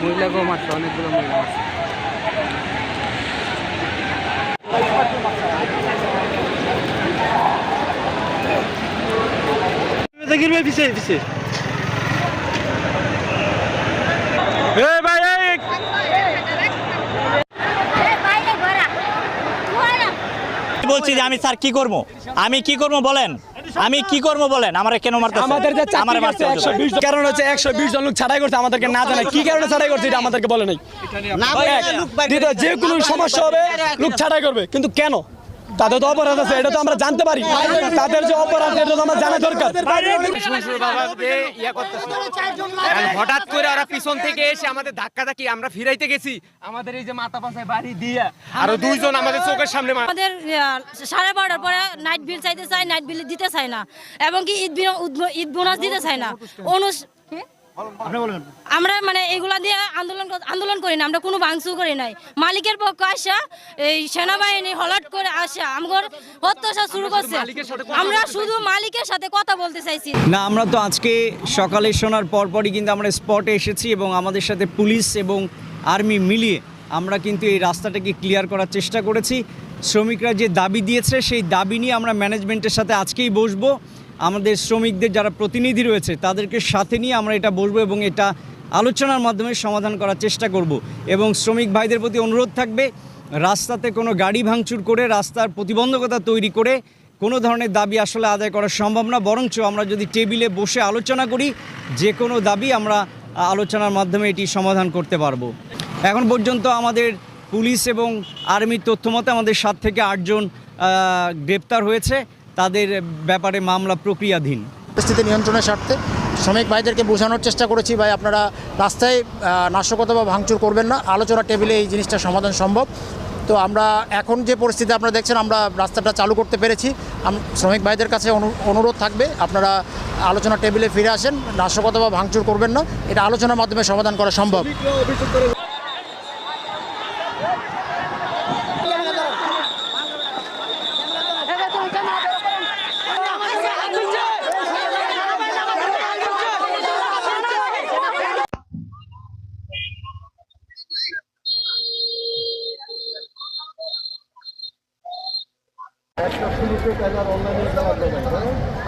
মহিলা গো মারছে, অনেকগুলো মহিলা মারছে। জাকির ভাই পিছে পিছে। বলছি যে আমি স্যার কি করবো, আমি কি করবো বলেন, আমি কি করবো বলেন, আমারে কেন মারতেছেন? আমাদের যে চাকরি করছে 120 কারণ হচ্ছে 120 জন লোক ছাড়াই করতে আমাদেরকে না জানায় কি কারণে ছাড়াই করছে এটা আমাদেরকে বলে নাই। যে কোনো সমস্যা হবে লোক ছাড়াই করবে, কিন্তু কেন? তাদের তো অপরাধ আছে, এটা তো আমরা জানতে পারি। তাদের যে অপরাধ এটা তো আমরা জানা দরকার। হঠাৎ করে ওরা পিছন থেকে এসে আমাদের ধাক্কা ধাক্কি আমরা ফিরাইতে গেছি, আমাদের এই যে মাথা পাশায় বাড়ি দিয়ে আরো দুইজন আমাদের চোখের সামনে আমাদের 12:30 পরে নাইট বিল চাইতে চাই, নাইট বিল দিতে চায় না, এবং কি ঈদ বোনাস দিতে চায় না। আমরা মানে এগুলা দিয়ে আন্দোলন করি না, আমরা কোনো ভাঙচুর করি নাই। মালিকের পক্ষে আসা এই সেনাবাহিনী হলট করে আসা আমগর অত্যাচার শুরু করছে। আমরা শুধু মালিকের সাথে কথা বলতে চাইছি না। আমরা তো আজকে সকালে শোনার পরপরই কিন্তু আমরা স্পটে এসেছি এবং আমাদের সাথে পুলিশ এবং আর্মি মিলিয়ে আমরা কিন্তু এই রাস্তাটাকে ক্লিয়ার করার চেষ্টা করেছি। শ্রমিকরা যে দাবি দিয়েছে সেই দাবি নিয়ে আমরা ম্যানেজমেন্টের সাথে আজকেই বসবো। আমাদের শ্রমিকদের যারা প্রতিনিধি রয়েছে তাদেরকে সাথে নিয়ে আমরা এটা বসবো এবং এটা আলোচনার মাধ্যমে সমাধান করার চেষ্টা করব। এবং শ্রমিক ভাইদের প্রতি অনুরোধ থাকবে, রাস্তাতে কোনো গাড়ি ভাঙচুর করে রাস্তার প্রতিবন্ধকতা তৈরি করে কোনো ধরনের দাবি আসলে আদায় করা সম্ভব না। বরঞ্চ আমরা যদি টেবিলে বসে আলোচনা করি, যে কোনো দাবি আমরা আলোচনার মাধ্যমে এটি সমাধান করতে পারবো। এখন পর্যন্ত আমাদের পুলিশ এবং আর্মির তথ্য মতে আমাদের 7 থেকে 8 জন গ্রেপ্তার হয়েছে, তাদের ব্যাপারে মামলা প্রক্রিয়াধীন। পরিস্থিতি নিয়ন্ত্রণের স্বার্থে শ্রমিক ভাইদেরকে বোঝানোর চেষ্টা করেছি, ভাই আপনারা রাস্তায় নাশকতা বা ভাঙচুর করবেন না, আলোচনা টেবিলে এই জিনিসটা সমাধান সম্ভব। তো আমরা এখন যে পরিস্থিতি আপনারা দেখছেন, আমরা রাস্তাটা চালু করতে পেরেছি। শ্রমিক ভাইদের কাছে অনুরোধ থাকবে, আপনারা আলোচনা টেবিলে ফিরে আসেন, নাশকতা বা ভাঙচুর করবেন না, এটা আলোচনার মাধ্যমে সমাধান করা সম্ভব। একটা শুরুতে অনলাইনে যাওয়া যাবে।